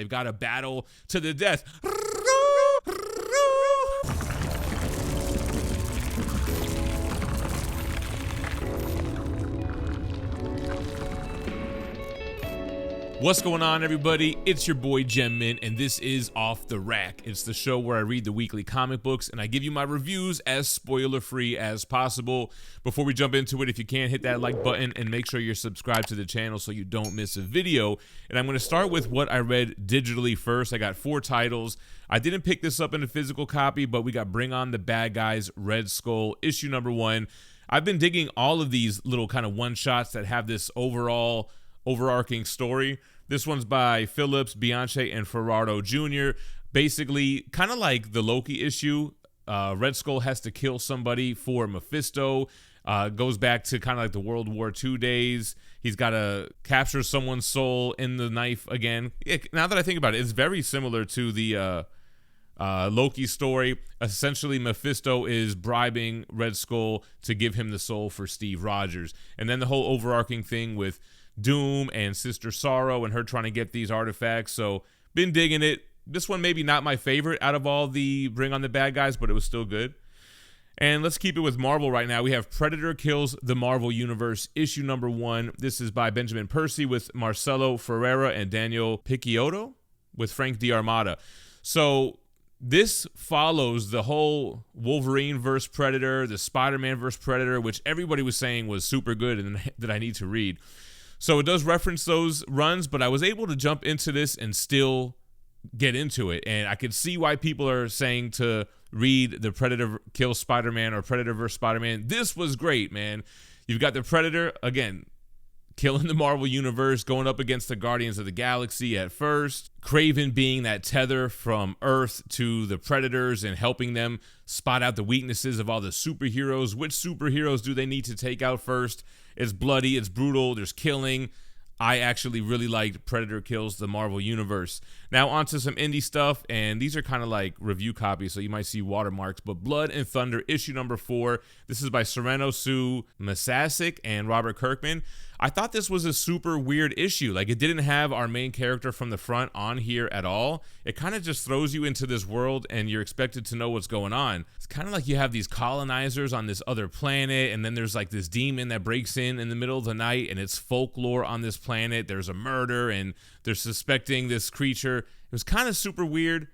They've got a battle to the death. What's going on, everybody? It's your boy GemMint, and this is Off the Rack. It's the show where I read the weekly comic books and I give you my reviews as spoiler-free as possible. Before we jump into it, if you can, hit that like button and make sure you're subscribed to the channel so you don't miss a video. And I'm going to start with what I read digitally first. I got 4 titles. I didn't pick this up in a physical copy, but we got Bring On the Bad Guys, Red Skull, issue number 1. I've been digging all of these little kind of one-shots that have this overarching story. This one's by Phillips, Bianchi, and Ferraro Jr. Basically, kind of like the Loki issue, Red Skull has to kill somebody for Mephisto. Goes back to kind of like the World War II days. He's got to capture someone's soul in the knife again. Now that I think about it, it's very similar to the Loki story. Essentially, Mephisto is bribing Red Skull to give him the soul for Steve Rogers. And then the whole overarching thing with Doom and Sister Sorrow and her trying to get these artifacts. So been digging it. This one maybe not my favorite out of all the Bring On the Bad Guys, but it was still good. And let's keep it with Marvel right now. We have Predator Kills the Marvel Universe, issue number 1. This is by Benjamin Percy with Marcelo Ferreira and Daniel Picciotto with Frank D'Armata. So this follows the whole Wolverine versus Predator, the Spider-Man versus Predator, which everybody was saying was super good and that I need to read. So it does reference those runs, but I was able to jump into this and still get into it. And I could see why people are saying to read the Predator Kills Spider-Man or Predator vs. Spider-Man. This was great, man. You've got the Predator, again, killing the Marvel Universe, going up against the Guardians of the Galaxy at first. Kraven being that tether from Earth to the Predators and helping them spot out the weaknesses of all the superheroes. Which superheroes do they need to take out first? It's bloody, it's brutal, there's killing. I actually really liked Predator Kills the Marvel Universe. Now onto some indie stuff, and these are kind of like review copies, so you might see watermarks, but Blood and Thunder, issue number 4. This is by Sereno Sue Masasic and Robert Kirkman. I thought this was a super weird issue. Like, it didn't have our main character from the front on here at all. It kind of just throws you into this world and you're expected to know what's going on. It's kind of like you have these colonizers on this other planet, and then there's like this demon that breaks in the middle of the night, and it's folklore on this planet. There's a murder and they're suspecting this creature. It was kind of super weird.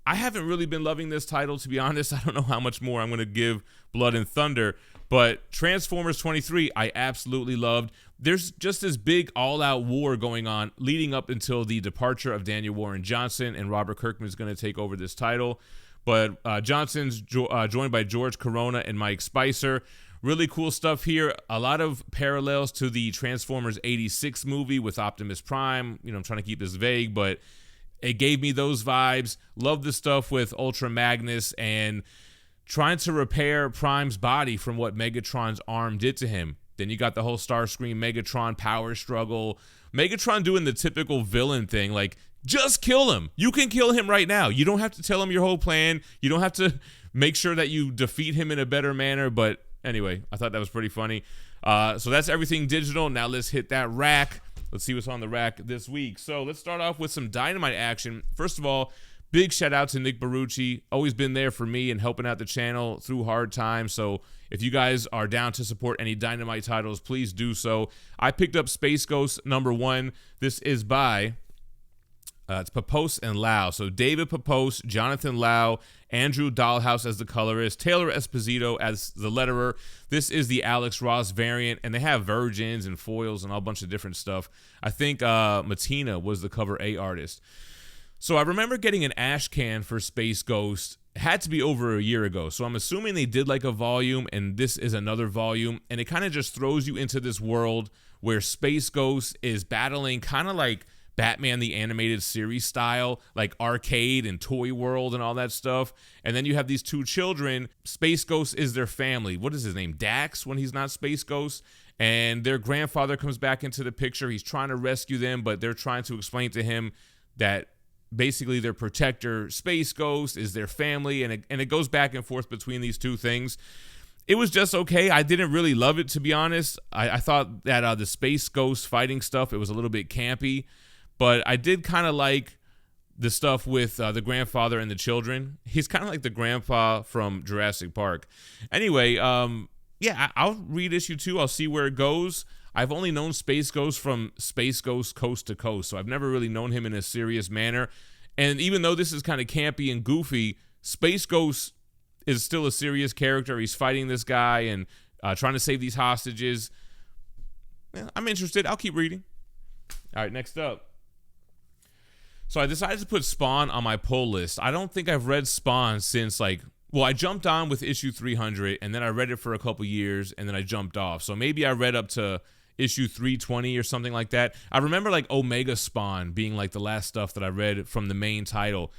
I haven't really been loving this title, to be honest. I don't know how much more I'm going to give Blood and Thunder, but Transformers 23, I absolutely loved. There's just this big all-out war going on leading up until the departure of Daniel Warren Johnson, and Robert Kirkman is going to take over this title. But Johnson's joined by George Corona and Mike Spicer. Really cool stuff here. A lot of parallels to the Transformers 86 movie with Optimus Prime. You know, I'm trying to keep this vague, but it gave me those vibes. Love the stuff with Ultra Magnus and trying to repair Prime's body from what Megatron's arm did to him. Then you got the whole Starscream Megatron power struggle. Megatron doing the typical villain thing, like, just kill him. You can kill him right now. You don't have to tell him your whole plan. You don't have to make sure that you defeat him in a better manner. But anyway, I thought that was pretty funny. So that's everything digital. Now let's hit that rack. Let's see what's on the rack this week. So let's start off with some Dynamite action. First of all, big shout out to Nick Barucci. Always been there for me and helping out the channel through hard times. So if you guys are down to support any Dynamite titles, please do so. I picked up Space Ghost number 1. This is by it's Papose and Lau. So David Papose, Jonathan Lau, Andrew Dahlhaus as the colorist, Taylor Esposito as the letterer. This is the Alex Ross variant, and they have virgins and foils and all a bunch of different stuff. I think Matina was the cover A artist. So I remember getting an ash can for Space Ghost. It had to be over a year ago. So I'm assuming they did like a volume, and this is another volume. And it kind of just throws you into this world where Space Ghost is battling kind of like Batman the Animated Series style, like arcade and toy world and all that stuff. And then you have these 2 children. Space Ghost is their family. What is his name? Dax when he's not Space Ghost. And their grandfather comes back into the picture. He's trying to rescue them, but they're trying to explain to him that basically their protector, Space Ghost, is their family. And it goes back and forth between these 2 things. It was just okay. I didn't really love it, to be honest. I thought that the Space Ghost fighting stuff, it was a little bit campy. But I did kind of like the stuff with the grandfather and the children. He's kind of like the grandpa from Jurassic Park. Anyway, yeah, I'll read issue 2. I'll see where it goes. I've only known Space Ghost from Space Ghost Coast to Coast, so I've never really known him in a serious manner. And even though this is kind of campy and goofy, Space Ghost is still a serious character. He's fighting this guy and trying to save these hostages. Yeah, I'm interested. I'll keep reading. All right, next up. So I decided to put Spawn on my pull list. I don't think I've read Spawn since, like, well, I jumped on with issue 300, and then I read it for a couple years, and then I jumped off. So maybe I read up to issue 320 or something like that. I remember, like, Omega Spawn being, like, the last stuff that I read from the main title.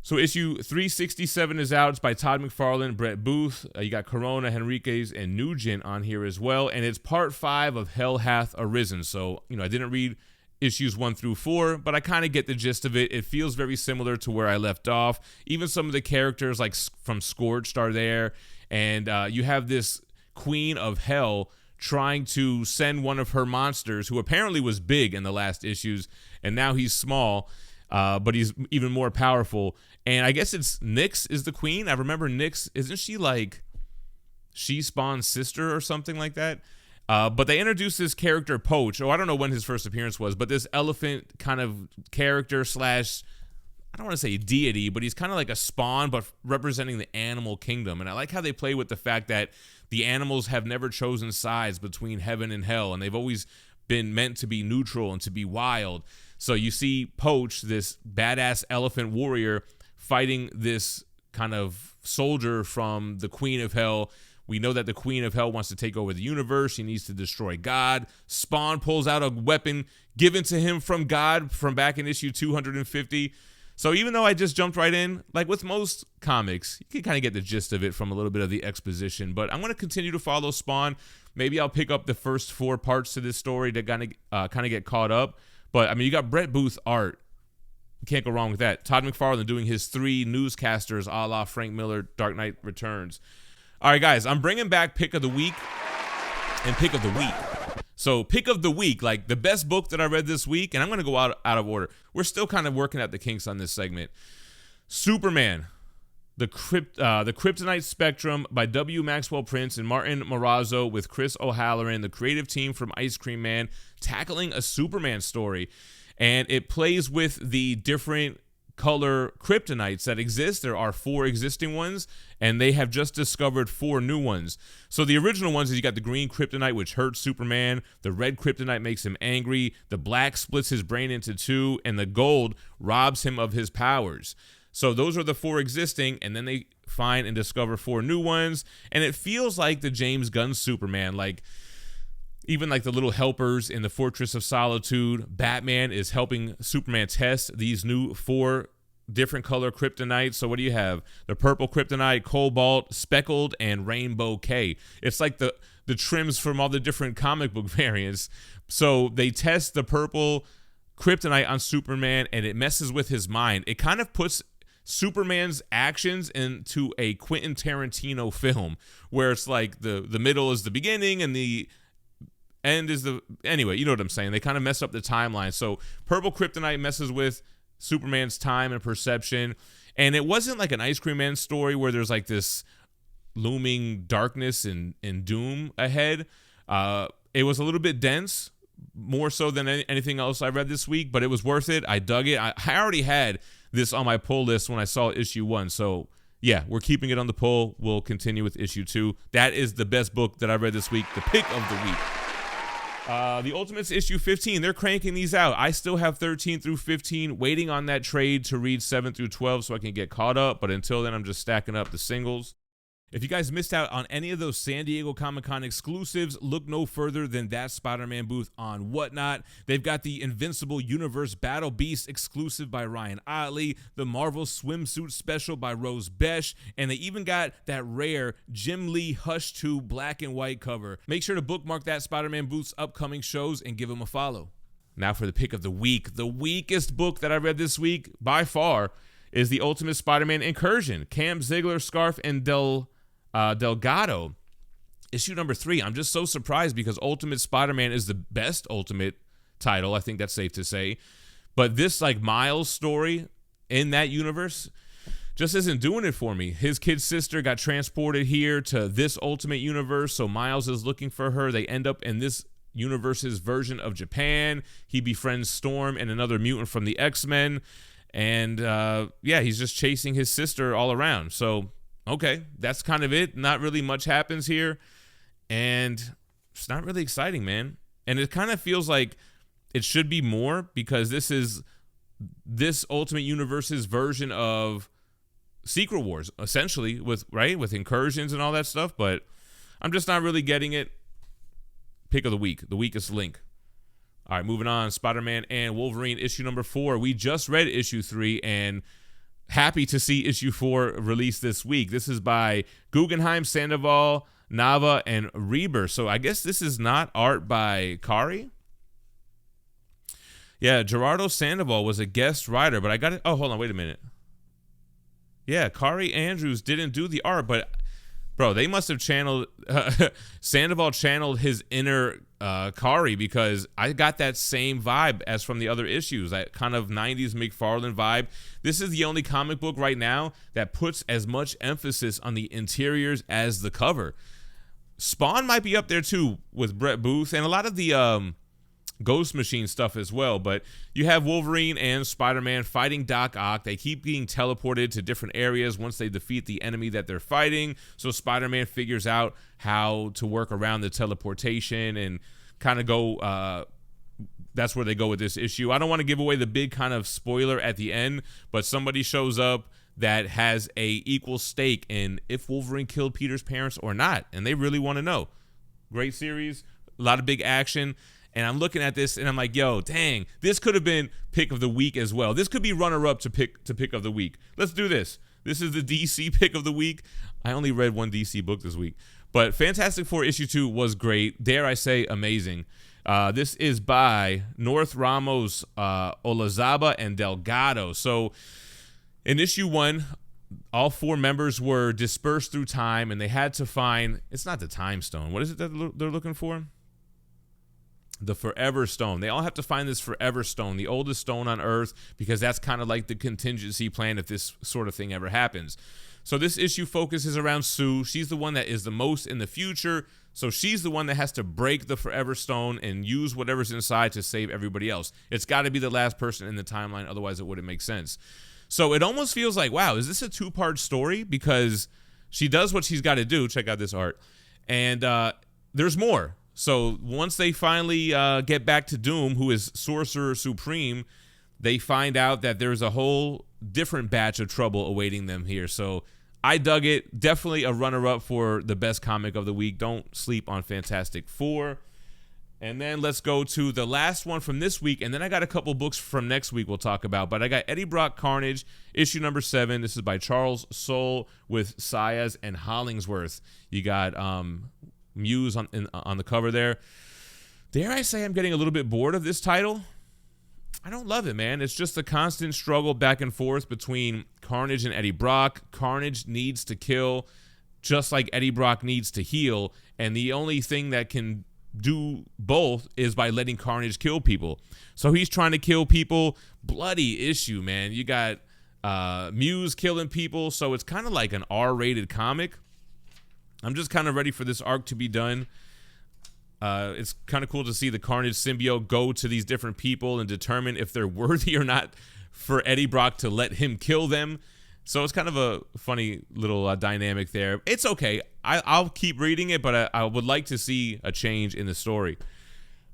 So issue 367 is out. It's by Todd McFarlane, Brett Booth. You got Corona, Henriquez, and Nugent on here as well. And it's part 5 of Hell Hath Arisen. So, you know, I didn't read issues 1 through 4, but I kind of get the gist of it. It feels very similar to where I left off. Even some of the characters, like from Scorched, are there. And you have this Queen of Hell trying to send one of her monsters, who apparently was big in the last issues, and now he's small, but he's even more powerful. And I guess it's Nyx is the queen. I remember Nyx, isn't she like She-Spawn's sister or something like that? But they introduced this character, Poach. Oh, I don't know when his first appearance was, but this elephant kind of character slash, I don't want to say deity, but he's kind of like a Spawn, but representing the animal kingdom. And I like how they play with the fact that the animals have never chosen sides between heaven and hell, and they've always been meant to be neutral and to be wild. So you see Poach, this badass elephant warrior, fighting this kind of soldier from the Queen of Hell. We know that the Queen of Hell wants to take over the universe. She needs to destroy God. Spawn pulls out a weapon given to him from God from back in issue 250. So even though I just jumped right in, like with most comics, you can kind of get the gist of it from a little bit of the exposition. But I'm going to continue to follow Spawn. Maybe I'll pick up the first 4 parts to this story to kind of get caught up. But, I mean, you got Brett Booth art. You can't go wrong with that. Todd McFarlane doing his 3 newscasters a la Frank Miller, Dark Knight Returns. All right, guys, I'm bringing back Pick of the Week and Pick of the Week. So Pick of the Week, like the best book that I read this week, and I'm going to go out of order. We're still kind of working out the kinks on this segment. Superman, the Kryptonite Spectrum by W. Maxwell Prince and Martin Morazzo with Chris O'Halloran, the creative team from Ice Cream Man, tackling a Superman story. And it plays with the different color kryptonites that exist. There are 4 existing ones, and they have just discovered 4 new ones. So the original ones is you got the green kryptonite, which hurts Superman. The red kryptonite makes him angry. The black splits his brain into 2, and the gold robs him of his powers. So those are the 4 existing, and then they find and discover 4 new ones. And it feels like the James Gunn Superman, like even like the little helpers in the Fortress of Solitude. Batman is helping Superman test these new 4 different color kryptonites. So what do you have? The purple kryptonite, cobalt, speckled, and rainbow K. It's like the trims from all the different comic book variants. So they test the purple kryptonite on Superman, and it messes with his mind. It kind of puts Superman's actions into a Quentin Tarantino film, where it's like the middle is the beginning and the end is the, anyway, you know what I'm saying. They kind of mess up the timeline. So purple kryptonite messes with Superman's time and perception. And it wasn't like an Ice Cream Man story where there's like this looming darkness and doom ahead. It was a little bit dense, more so than anything else I read this week, but it was worth it. I dug it. I already had this on my pull list when I saw issue 1. So yeah, we're keeping it on the pull. We'll continue with issue 2. That is the best book that I read this week, the pick of the week. The Ultimates issue 15, they're cranking these out. I still have 13 through 15, waiting on that trade to read 7 through 12 so I can get caught up. But until then, I'm just stacking up the singles. If you guys missed out on any of those San Diego Comic-Con exclusives, look no further than that Spider-Man booth on Whatnot. They've got the Invincible Universe Battle Beast exclusive by Ryan Otley, the Marvel Swimsuit Special by Rose Besh, and they even got that rare Jim Lee Hush 2 black and white cover. Make sure to bookmark that Spider-Man booth's upcoming shows and give them a follow. Now for the pick of the week. The weakest book that I read this week, by far, is the Ultimate Spider-Man Incursion. Cam Ziegler, Scarf, and Delgado, issue number 3. I'm just so surprised because Ultimate Spider-Man is the best Ultimate title. I think that's safe to say. But this like Miles story in that universe just isn't doing it for me. His kid sister got transported here to this Ultimate Universe, so Miles is looking for her. They end up in this universe's version of Japan. He befriends Storm and another mutant from the X-Men, and yeah, he's just chasing his sister all around. So okay, that's kind of it. Not really much happens here, and it's not really exciting, man. And it kind of feels like it should be more, because this is this Ultimate Universe's version of Secret Wars, essentially, with incursions and all that stuff. But I'm just not really getting it. Pick of the week, the weakest link. All right, moving on. Spider-Man and Wolverine issue number 4. We just read issue 3 and happy to see issue 4 released this week. This is by Guggenheim, Sandoval, Nava, and Reber. So I guess this is not art by Kari. Yeah, Gerardo Sandoval was a guest writer, but I got it. Oh, hold on, wait a minute. Yeah, Kari Andrews didn't do the art, but bro, they must have channeled Sandoval channeled his inner Kari, because I got that same vibe as from the other issues, that kind of 90s McFarlane vibe. This is the only comic book right now that puts as much emphasis on the interiors as the cover. Spawn might be up there too with Brett Booth and a lot of the Ghost Machine stuff as well, but you have Wolverine and Spider-Man fighting Doc Ock. They keep being teleported to different areas once they defeat the enemy that they're fighting, so Spider-Man figures out how to work around the teleportation and kind of go that's where they go with this issue. I don't want to give away the big kind of spoiler at the end, but somebody shows up that has a equal stake in if Wolverine killed Peter's parents or not, and they really want to know. Great series, a lot of big action. And I'm looking at this and I'm like, yo, dang, this could have been pick of the week as well. This could be runner-up to pick of the week. Let's do this. This is the DC pick of the week. I only read one DC book this week. But Fantastic Four issue 2 was great. Dare I say, amazing. This is by North Ramos, Olazaba, and Delgado. So in issue 1, all 4 members were dispersed through time, and they had to find, it's not the Time Stone. What is it that they're looking for? The Forever Stone. They all have to find this Forever Stone, the oldest stone on Earth, because that's kind of like the contingency plan if this sort of thing ever happens. So this issue focuses around Sue. She's the one that is the most in the future, so she's the one that has to break the Forever Stone and use whatever's inside to save everybody else. It's got to be the last person in the timeline, otherwise it wouldn't make sense. So it almost feels like, wow, is this a 2-part story? Because she does what she's got to do. Check out this art. And there's more. So once they finally get back to Doom, who is Sorcerer Supreme, they find out that there's a whole different batch of trouble awaiting them here. So I dug it. Definitely a runner-up for the best comic of the week. Don't sleep on Fantastic Four. And then let's go to the last one from this week. And then I got a couple books from next week we'll talk about. But I got Eddie Brock Carnage, issue number 7. This is by Charles Soule with Sayas and Hollingsworth. You got Muse on the cover there. Dare I say I'm getting a little bit bored of this title? I don't love it, man. It's just a constant struggle back and forth between Carnage and Eddie Brock. Carnage needs to kill just like Eddie Brock needs to heal, and the only thing that can do both is by letting Carnage kill people. So he's trying to kill people. Bloody issue, man. You got Muse killing people, so it's kind of like an R-rated comic. I'm just kind of ready for this arc to be done. It's kind of cool to see the Carnage symbiote go to these different people and determine if they're worthy or not for Eddie Brock to let him kill them. So it's kind of a funny little dynamic there. It's okay. I'll keep reading it, but I would like to see a change in the story.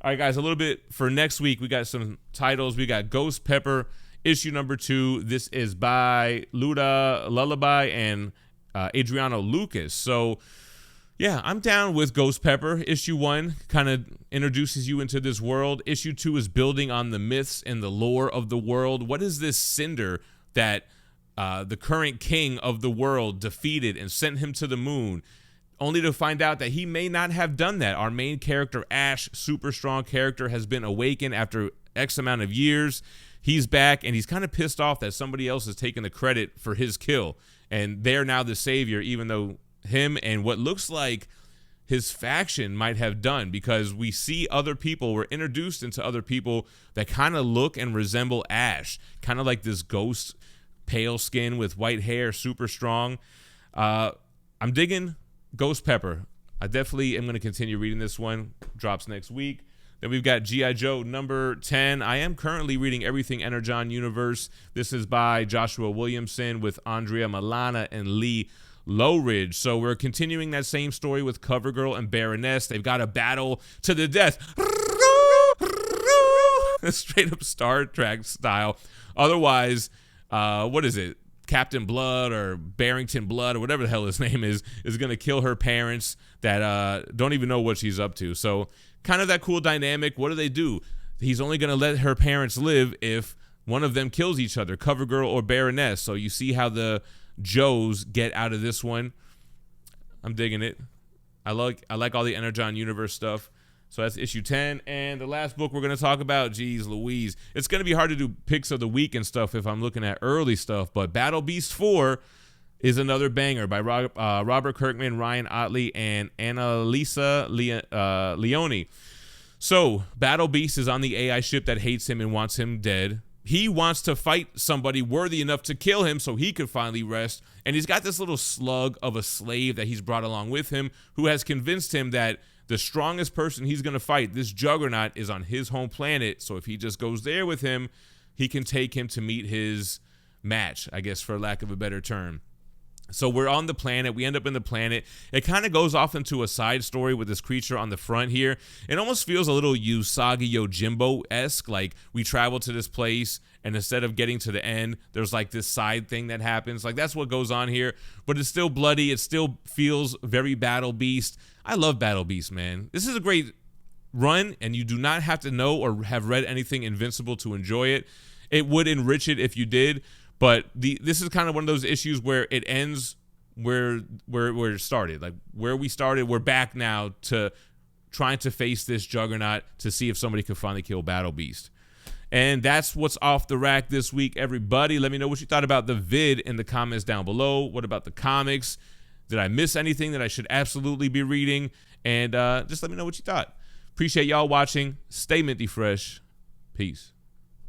All right, guys, a little bit for next week. We got some titles. We got Ghost Pepper, issue number 2. This is by Luda Lullaby and Adriano Lucas. So yeah, I'm down with Ghost Pepper. Issue 1 kind of introduces you into this world. Issue 2 is building on the myths and the lore of the world. What is this Cinder that the current king of the world defeated and sent him to the moon, only to find out that he may not have done that? Our main character, Ash, super strong character, has been awakened after X amount of years. He's back, and he's kind of pissed off that somebody else has taken the credit for his kill, and they're now the savior, even though him and what looks like his faction might have done, because we see other people, we're introduced into other people that kind of look and resemble Ash, kind of like this ghost, pale skin with white hair, super strong. I'm digging Ghost Pepper. I definitely am going to continue reading this one. Drops next week. Then we've got G.I. Joe number 10. I am currently reading Everything Energon Universe. This is by Joshua Williamson with Andrea Milana and Lee Lowridge. So we're continuing that same story with CoverGirl and Baroness. They've got a battle to the death. Straight up Star Trek style. Otherwise, what is it? Captain Blood or Barrington Blood or whatever the hell his name is going to kill her parents that don't even know what she's up to. So kind of that cool dynamic. What do? He's only going to let her parents live if one of them kills each other, CoverGirl or Baroness. So you see how the Joes get out of this one. I'm digging it. I like all the Energon Universe stuff. So that's issue 10. And the last book we're going to talk about, geez Louise, it's going to be hard to do picks of the week and stuff if I'm looking at early stuff, but Battle Beast 4 is another banger by Robert Kirkman, Ryan Otley, and Annalisa Leone. So Battle Beast is on the AI ship that hates him and wants him dead. He wants to fight somebody worthy enough to kill him so he could finally rest. And he's got this little slug of a slave that he's brought along with him who has convinced him that the strongest person he's going to fight, this juggernaut, is on his home planet. So if he just goes there with him, he can take him to meet his match, I guess, for lack of a better term. So we're on the planet. We end up in the planet. It kind of goes off into a side story with this creature on the front here. It almost feels a little Usagi Yojimbo-esque. Like we travel to this place, and instead of getting to the end, there's like this side thing that happens. Like that's what goes on here. But it's still bloody. It still feels very Battle Beast. I love Battle Beast, man. This is a great run, and you do not have to know or have read anything Invincible to enjoy it. It would enrich it if you did. But this is kind of one of those issues where it ends where it started. Like where we started, we're back now to trying to face this juggernaut to see if somebody could finally kill Battle Beast. And that's what's off the rack this week, everybody. Let me know what you thought about the vid in the comments down below. What about the comics? Did I miss anything that I should absolutely be reading? And just let me know what you thought. Appreciate y'all watching. Stay minty fresh. Peace.